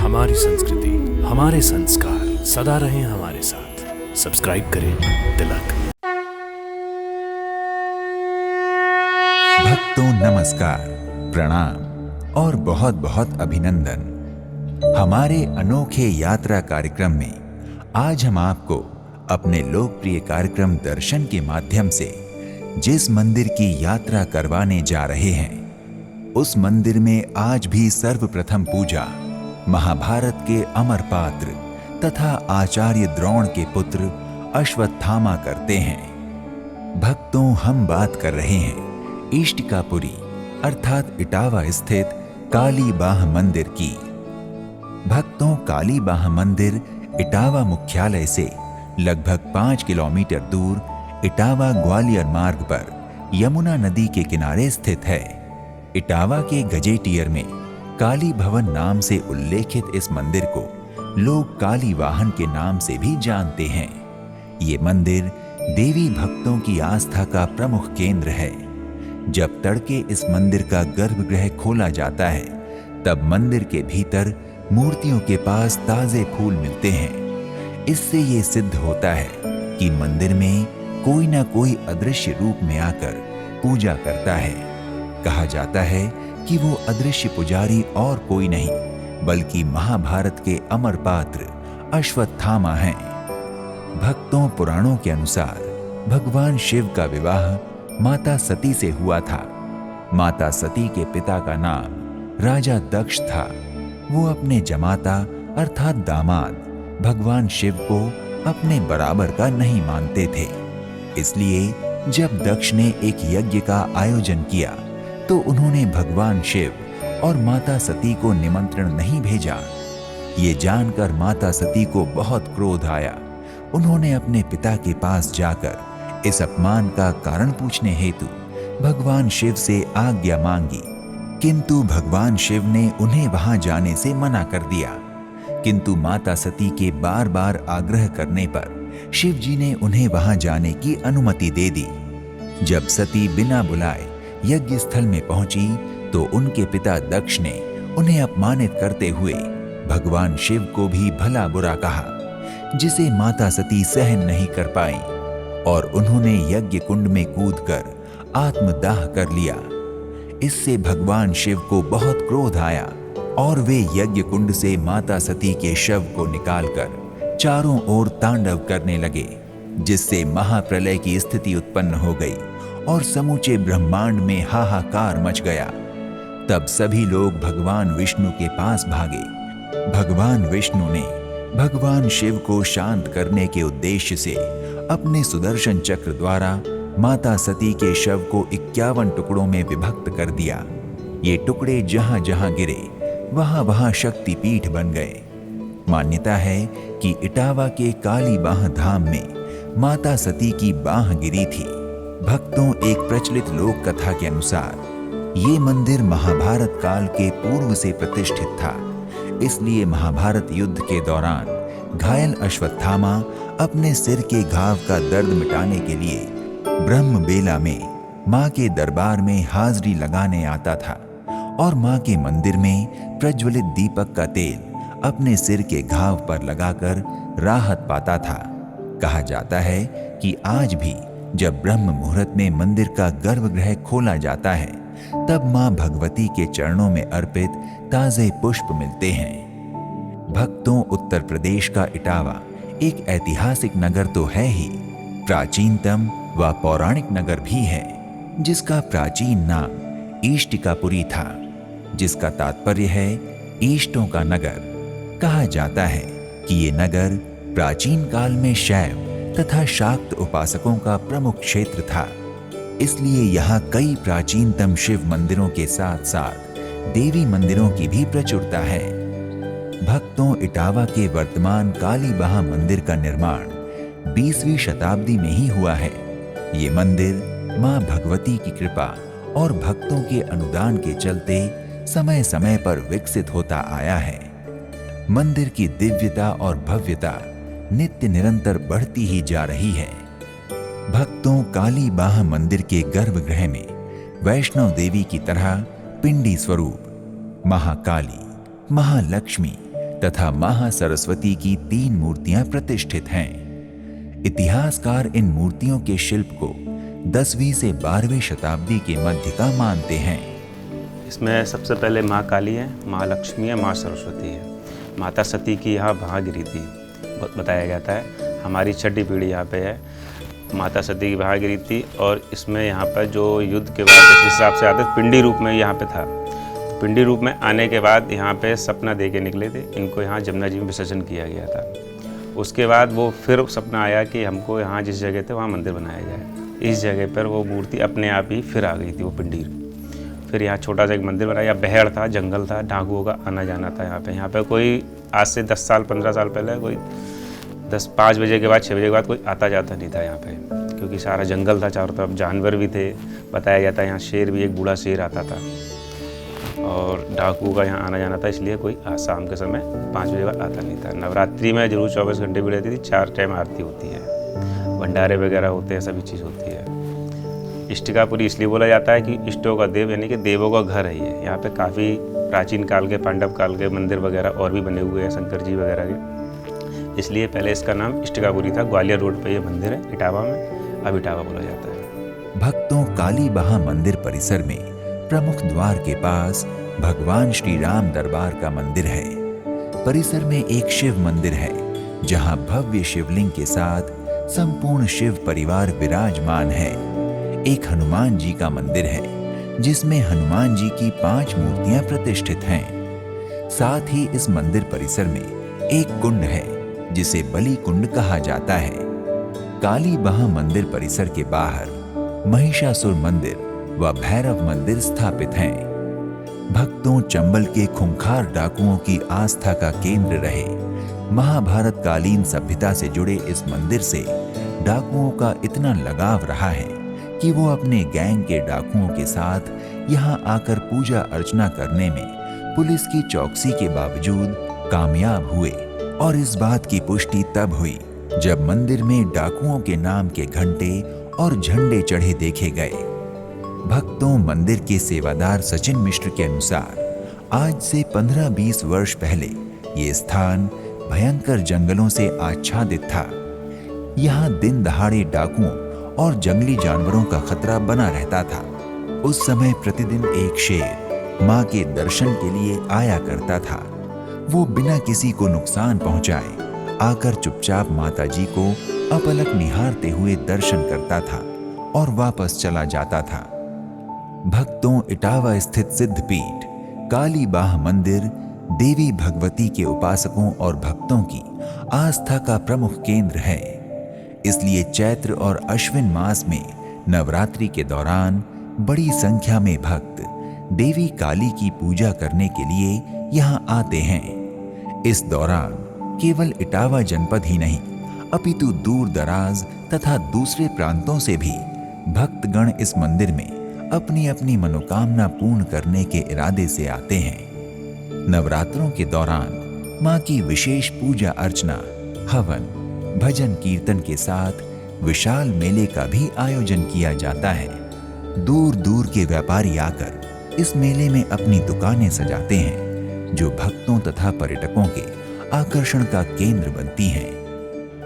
हमारी संस्कृति, हमारे संस्कार सदा रहें हमारे साथ। सब्सक्राइब करें तिलक। भक्तों नमस्कार, प्रणाम और बहुत बहुत अभिनंदन। हमारे अनोखे यात्रा कार्यक्रम में आज हम आपको अपने लोकप्रिय कार्यक्रम दर्शन के माध्यम से जिस मंदिर की यात्रा करवाने जा रहे हैं, उस मंदिर में आज भी सर्वप्रथम पूजा महाभारत के अमर पात्र तथा आचार्य द्रोण के पुत्र अश्वत्थामा करते हैं। भक्तों, हम बात कर रहे हैं इष्टिकापुरी अर्थात इटावा स्थित कालीबाह मंदिर की। भक्तों, कालीबाह मंदिर इटावा मुख्यालय से लगभग 5 किलोमीटर दूर इटावा ग्वालियर मार्ग पर यमुना नदी के किनारे स्थित है। इटावा के गजेटियर में काली भवन नाम से उल्लेखित इस मंदिर को लोग काली वाहन के नाम से भी जानते हैं। ये मंदिर देवी भक्तों की आस्था का प्रमुख केंद्र है। जब तड़के इस मंदिर का गर्भगृह खोला जाता है, तब मंदिर के भीतर मूर्तियों के पास ताजे फूल मिलते हैं। इससे ये सिद्ध होता है कि मंदिर में कोई ना कोई अदृश्य रूप में आकर पूजा करता है। कहा जाता है कि वो अदृश्य पुजारी और कोई नहीं बल्कि महाभारत के अमर पात्र अश्वत्थामा हैं। भक्तों, पुराणों के अनुसार भगवान शिव का विवाह माता सती से हुआ था। माता सती के पिता का नाम राजा दक्ष था। वो अपने जमाता अर्थात दामाद भगवान शिव को अपने बराबर का नहीं मानते थे। इसलिए जब दक्ष ने एक यज्ञ का आयोजन किया तो उन्होंने भगवान शिव और माता सती को निमंत्रण नहीं भेजा। ये जानकर माता सती को बहुत क्रोध आया। उन्होंने अपने पिता के पास जाकर इस अपमान का कारण पूछने हेतु भगवान शिव से आज्ञा मांगी, किंतु भगवान शिव ने उन्हें वहां जाने से मना कर दिया। किंतु माता सती के बार बार आग्रह करने पर शिव जी ने उन्हें वहां जाने की अनुमति दे दी। जब सती बिना बुलाए यज्ञ स्थल में पहुंची तो उनके पिता दक्ष ने उन्हें अपमानित करते हुए भगवान शिव को भी भला बुरा कहा, जिसे माता सती सहन नहीं कर पाई और उन्होंने यज्ञ कुंड में कूदकर आत्मदाह कर लिया। इससे भगवान शिव को बहुत क्रोध आया और वे यज्ञ कुंड से माता सती के शव को निकालकर चारों ओर तांडव करने लगे, जिससे महाप्रलय की स्थिति उत्पन्न हो गई और समूचे ब्रह्मांड में हाहाकार मच गया। तब सभी लोग भगवान विष्णु के पास भागे। भगवान विष्णु ने भगवान शिव को शांत करने के उद्देश्य से अपने सुदर्शन चक्र द्वारा माता सती के शव को 51 टुकड़ों में विभक्त कर दिया। ये टुकड़े जहां जहां गिरे वहां वहां शक्तिपीठ बन गए। मान्यता है कि इटावा के कालीबाह धाम में माता सती की बाह गिरी थी। भक्तों, एक प्रचलित लोक कथा के अनुसार ये मंदिर महाभारत काल के पूर्व से प्रतिष्ठित था। इसलिए महाभारत युद्ध के दौरान घायल अश्वत्थामा अपने सिर के घाव का दर्द मिटाने के लिए ब्रह्मबेला में मां के दरबार में हाजिरी लगाने आता था और मां के मंदिर में प्रज्वलित दीपक का तेल अपने सिर के घाव पर लगाकर राहत पाता था। कहा जाता है कि आज भी जब ब्रह्म मुहूर्त में मंदिर का गर्भगृह खोला जाता है, तब मां भगवती के चरणों में अर्पित ताजे पुष्प मिलते हैं। भक्तों, उत्तर प्रदेश का इटावा एक ऐतिहासिक नगर तो है ही, प्राचीनतम व पौराणिक नगर भी है, जिसका प्राचीन नाम इष्टिकापुरी था, जिसका तात्पर्य है ईष्टों का नगर। कहा जाता है कि ये नगर प्राचीन काल में शैव तथा शाक्त उपासकों का प्रमुख क्षेत्र था। इसलिए यहाँ कई प्राचीनतम शिव मंदिरों के साथ साथ देवी मंदिरों की भी प्रचुरता है। भक्तों, इटावा के वर्तमान कालीबाह मंदिर का निर्माण 20वीं शताब्दी में ही हुआ है। ये मंदिर मां भगवती की कृपा और भक्तों के अनुदान के चलते समय समय पर विकसित होता आया है। मंदिर की दिव्यता और भव्यता नित्य निरंतर बढ़ती ही जा रही है। भक्तों, कालीबाह मंदिर के गर्भगृह में वैष्णव देवी की तरह पिंडी स्वरूप महाकाली, महालक्ष्मी तथा महासरस्वती की 3 मूर्तियां प्रतिष्ठित हैं। इतिहासकार इन मूर्तियों के शिल्प को 10वीं से 12वीं शताब्दी के मध्य का मानते हैं। इसमें सबसे पहले माँ काली है, माँ लक्ष्मी है, माँ सरस्वती है। माता सती की यहाँ भागिरी थी बताया जाता है। हमारी छठी पीढ़ी यहाँ पे है। माता सती की भागिरी थी और इसमें यहाँ पर जो युद्ध के बाद जिस हिसाब से आते पिंडी रूप में यहाँ पे था। पिंडी रूप में आने के बाद यहाँ पे सपना दे के निकले थे। इनको यहाँ जमुना जी में विसर्जन किया गया था। उसके बाद वो फिर सपना आया कि हमको यहाँ जिस जगह थे वहाँ मंदिर बनाया जाए। इस जगह पर वो मूर्ति अपने आप ही फिर आ गई थी वो पिंडी। फिर यहाँ छोटा सा एक मंदिर बनाया। बहड़ था, जंगल था, डाकुओं का आना जाना था यहाँ पे कोई आज से 10 साल 15 साल पहले कोई 5 बजे के बाद 6 बजे के बाद कोई आता जाता नहीं था यहाँ पे, क्योंकि सारा जंगल था चारों तरफ। जानवर भी थे, बताया जाता है यहाँ शेर भी, एक बूढ़ा शेर आता था और डाकुओं का यहाँ आना जाना था। इसलिए कोई शाम के समय 5 बजे बाद आता नहीं था। नवरात्रि में जरूर 24 घंटे भी रहती थी। 4 टाइम आरती होती है, भंडारे वगैरह होते हैं, सभी चीज़ होती है। इष्टिकापुरी इसलिए बोला जाता है कि इष्टों का देव यानी कि देवों का घर है ये। यहाँ पे काफ़ी प्राचीन काल के, पांडव काल के मंदिर वगैरह और भी बने हुए हैं, शंकर जी वगैरह के। इसलिए पहले इसका नाम इष्टिकापुरी था। ग्वालियर रोड पे ये मंदिर है, इटावा में। अब इटावा बोला जाता है। भक्तों, कालीबाहा मंदिर परिसर में प्रमुख द्वार के पास भगवान श्री राम दरबार का मंदिर है। परिसर में एक शिव मंदिर है जहां भव्य शिवलिंग के साथ संपूर्ण शिव परिवार विराजमान है। एक हनुमान जी का मंदिर है जिसमें हनुमान जी की 5 मूर्तियां प्रतिष्ठित हैं। साथ ही इस मंदिर परिसर में एक कुंड है जिसे बलि कुंड कहा जाता है। कालीबाहा मंदिर परिसर के बाहर महिषासुर मंदिर व भैरव मंदिर स्थापित हैं। भक्तों, चंबल के खूंखार डाकुओं की आस्था का केंद्र रहे महाभारत कालीन सभ्यता से जुड़े इस मंदिर से डाकुओं का इतना लगाव रहा है कि वो अपने गैंग के डाकुओं के साथ यहाँ आकर पूजा अर्चना करने में पुलिस की चौकसी के बावजूद कामयाब हुए। और इस बात की पुष्टि तब हुई जब मंदिर में डाकुओं के नाम के घंटे और झंडे चढ़े देखे गए। भक्तों, मंदिर के सेवादार सचिन मिश्र के अनुसार आज से 15-20 वर्ष पहले ये स्थान भयंकर जंगलों से आच्छादित था। यहाँ दिन दहाड़े डाकुओं और जंगली जानवरों का खतरा बना रहता था। उस समय प्रतिदिन एक शेर माँ के दर्शन के लिए आया करता था। वो बिना किसी को नुकसान पहुंचाए आकर चुपचाप माता जी को अपलक निहारते हुए दर्शन करता था और वापस चला जाता था। भक्तों, इटावा स्थित सिद्धपीठ कालीबाहा मंदिर देवी भगवती के उपासकों और भक्तों की आस्था का प्रमुख केंद्र है। इसलिए चैत्र और अश्विन मास में नवरात्रि के दौरान बड़ी संख्या में भक्त देवी काली की पूजा करने के लिए यहाँ आते हैं। इस दौरान केवल इटावा जनपद ही नहीं अपितु दूर दराज तथा दूसरे प्रांतों से भी भक्तगण इस मंदिर में अपनी अपनी मनोकामना पूर्ण करने के इरादे से आते हैं। नवरात्रों के दौरान मां की विशेष पूजा अर्चना, हवन, भजन कीर्तन के साथ विशाल मेले का भी आयोजन किया जाता है। दूर दूर के व्यापारी आकर इस मेले में अपनी दुकानें सजाते हैं जो भक्तों तथा पर्यटकों के आकर्षण का केंद्र बनती हैं।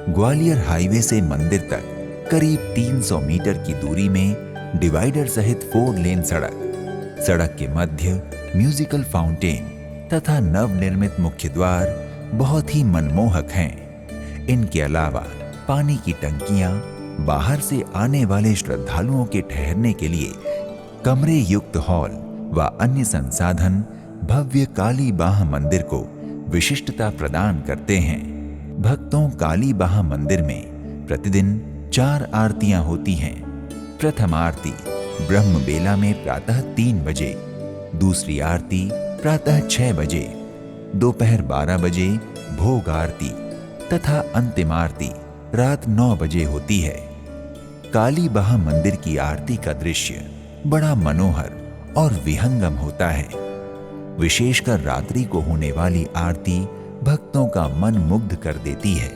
ग्वालियर हाईवे से मंदिर तक करीब 300 मीटर की दूरी में डिवाइडर सहित 4 लेन सड़क के मध्य म्यूजिकल फाउंटेन तथा नवनिर्मित मुख्य द्वार बहुत ही मनमोहक हैं। इनके अलावा पानी की टंकियां, बाहर से आने वाले श्रद्धालुओं के ठहरने के लिए कमरे युक्त हॉल व अन्य संसाधन भव्य कालीबाहा मंदिर को विशिष्टता प्रदान करते हैं। भक्तों, कालीबाहा मंदिर में प्रतिदिन 4 आरतियां होती हैं। प्रथम आरती ब्रह्म बेला में प्रातः 3 बजे, दूसरी आरती प्रातः 6 बजे, दोपहर 12 बजे भोग आरती तथा अंतिम आरती रात 9 बजे होती है। कालीबाहा मंदिर की आरती का दृश्य बड़ा मनोहर और विहंगम होता है। विशेषकर रात्रि को होने वाली आरती भक्तों का मन मुग्ध कर देती है।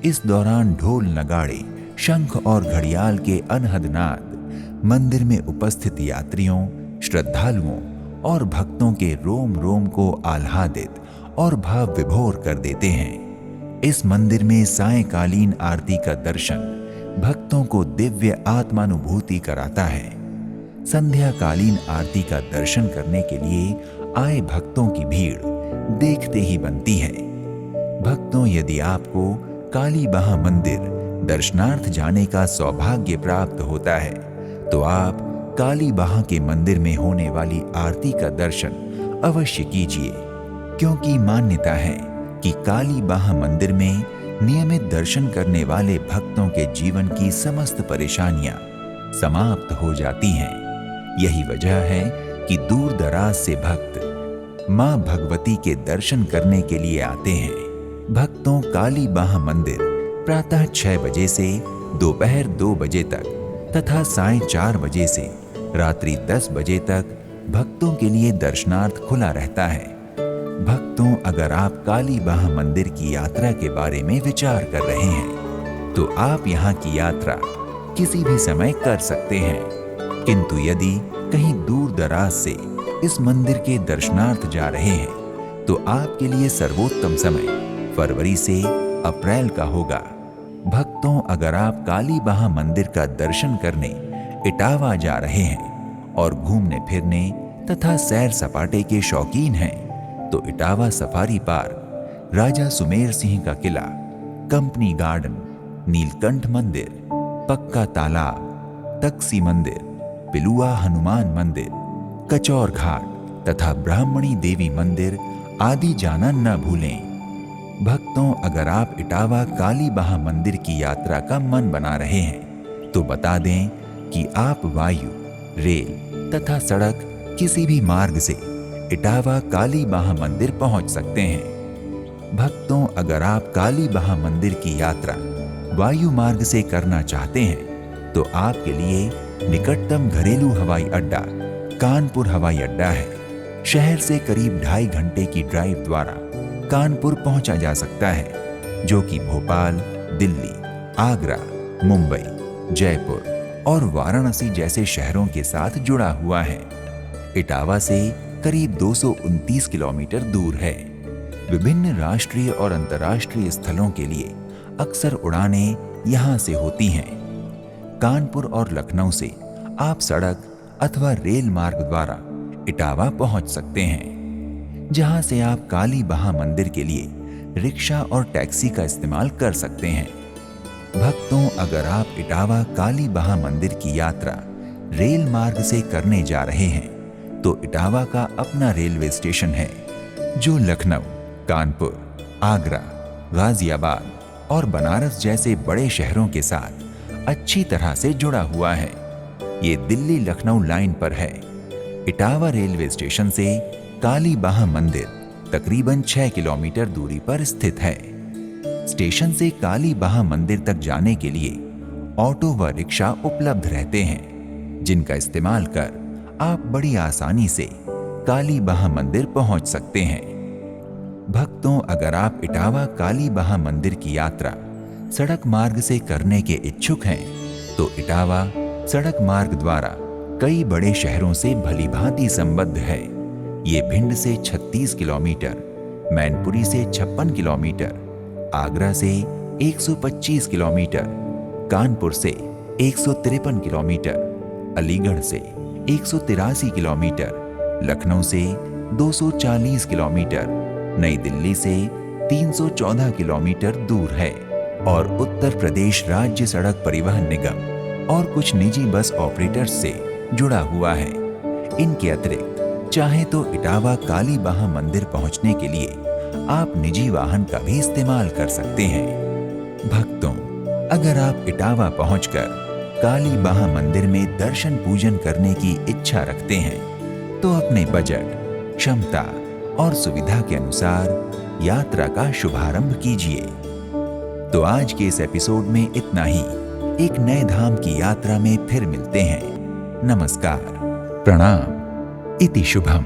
इस दौरान ढोल नगाड़े, शंख और घड़ियाल के अनहद नाद मंदिर में उपस्थित यात्रियों, श्रद्धालुओं और भक्तों के रोम रोम को आह्लादित और भाव विभोर कर देते हैं। इस मंदिर में सायंकालीन आरती का दर्शन भक्तों को दिव्य आत्मानुभूति कराता है। संध्याकालीन आरती का दर्शन करने के लिए आए भक्तों की भीड़ देखते ही बनती है। भक्तों, यदि आपको कालीबाहा मंदिर दर्शनार्थ जाने का सौभाग्य प्राप्त होता है तो आप कालीबाहा के मंदिर में होने वाली आरती का दर्शन अवश्य कीजिए, क्योंकि मान्यता है कि कालीबाहा मंदिर में नियमित दर्शन करने वाले भक्तों के जीवन की समस्त परेशानियां समाप्त हो जाती हैं। यही वजह है कि दूर दराज से भक्त मां भगवती के दर्शन करने के लिए आते हैं। भक्तों, कालीबाहा मंदिर प्रातः 6 बजे से दोपहर 2 बजे तक तथा सायं 4 बजे से रात्रि 10 बजे तक भक्तों के लिए दर्शनार्थ खुला रहता है। भक्तों, अगर आप कालीबाहा मंदिर की यात्रा के बारे में विचार कर रहे हैं तो आप यहाँ की यात्रा किसी भी समय कर सकते हैं, किंतु यदि कहीं दूर दराज से इस मंदिर के दर्शनार्थ जा रहे हैं तो आपके लिए सर्वोत्तम समय फरवरी से अप्रैल का होगा। भक्तों, अगर आप कालीबाहा मंदिर का दर्शन करने इटावा जा रहे हैं और घूमने फिरने तथा सैर सपाटे के शौकीन हैं तो इटावा सफारी पार्क, राजा सुमेर सिंह का किला, कंपनी गार्डन, नीलकंठ मंदिर, पक्का तालाब, तक्सी मंदिर, पिलुआ हनुमान मंदिर, कचौर घाट तथा ब्राह्मणी देवी मंदिर आदि जाना न भूलें। भक्तों, अगर आप इटावा कालीबाहा मंदिर की यात्रा का मन बना रहे हैं तो बता दें कि आप वायु, रेल तथा सड़क किसी भी मार्ग से इटावा कालीबाहा मंदिर पहुंच सकते हैं। भक्तों, अगर आप कालीबाहा मंदिर की यात्रा वायु मार्ग से करना चाहते हैं तो आपके लिए निकटतम घरेलू हवाई अड्डा कानपुर हवाई अड्डा है। शहर से करीब 2.5 घंटे की ड्राइव द्वारा कानपुर पहुंचा जा सकता है, जो कि भोपाल, दिल्ली, आगरा, मुंबई, जयपुर और वाराणसी जैसे शहरों के साथ जुड़ा हुआ है। इटावा से करीब 229 किलोमीटर दूर है। विभिन्न राष्ट्रीय और अंतर्राष्ट्रीय स्थलों के लिए अक्सर उड़ानें यहां से होती हैं। कानपुर और लखनऊ से आप सड़क अथवा रेल मार्ग द्वारा इटावा पहुंच सकते हैं, जहां से आप कालीबाहा मंदिर के लिए रिक्शा और टैक्सी का इस्तेमाल कर सकते हैं। भक्तों, अगर आप इटावा कालीबाहा मंदिर की यात्रा रेल मार्ग से करने जा रहे हैं तो इटावा का अपना रेलवे स्टेशन है, जो लखनऊ, कानपुर, आगरा, गाजियाबाद और बनारस जैसे बड़े शहरों के साथ अच्छी तरह से जुड़ा हुआ है। ये दिल्ली लखनऊ लाइन पर है। इटावा रेलवे स्टेशन से कालीबाहा मंदिर तकरीबन 6 किलोमीटर दूरी पर स्थित है। स्टेशन से कालीबाहा मंदिर तक जाने के लिए ऑटो व रिक्शा उपलब्ध रहते हैं, जिनका इस्तेमाल कर आप बड़ी आसानी से कालीबाहा मंदिर पहुंच सकते हैं। भक्तों, अगर आप इटावा कालीबाहा मंदिर की यात्रा सड़क मार्ग से करने के इच्छुक हैं तो इटावा सड़क मार्ग द्वारा कई बड़े शहरों से भलीभांति संबद्ध है। ये भिंड से 36 किलोमीटर, मैनपुरी से 56 किलोमीटर, आगरा से 125 किलोमीटर, कानपुर से 153 किलोमीटर, अलीगढ़ से 183 किलोमीटर, लखनऊ से 240 किलोमीटर, नई दिल्ली से 314 किलोमीटर दूर है और उत्तर प्रदेश राज्य सड़क परिवहन निगम और कुछ निजी बस ऑपरेटर्स से जुड़ा हुआ है। इनके अतिरिक्त चाहे तो इटावा कालीबाहा मंदिर पहुंचने के लिए आप निजी वाहन का भी इस्तेमाल कर सकते हैं। भक्तों, अगर आप इटावा पहुंचकर कालीबाहा मंदिर में दर्शन पूजन करने की इच्छा रखते हैं तो अपने बजट, क्षमता और सुविधा के अनुसार यात्रा का शुभारंभ कीजिए। तो आज के इस एपिसोड में इतना ही। एक नए धाम की यात्रा में फिर मिलते हैं। नमस्कार, प्रणाम, इति शुभम।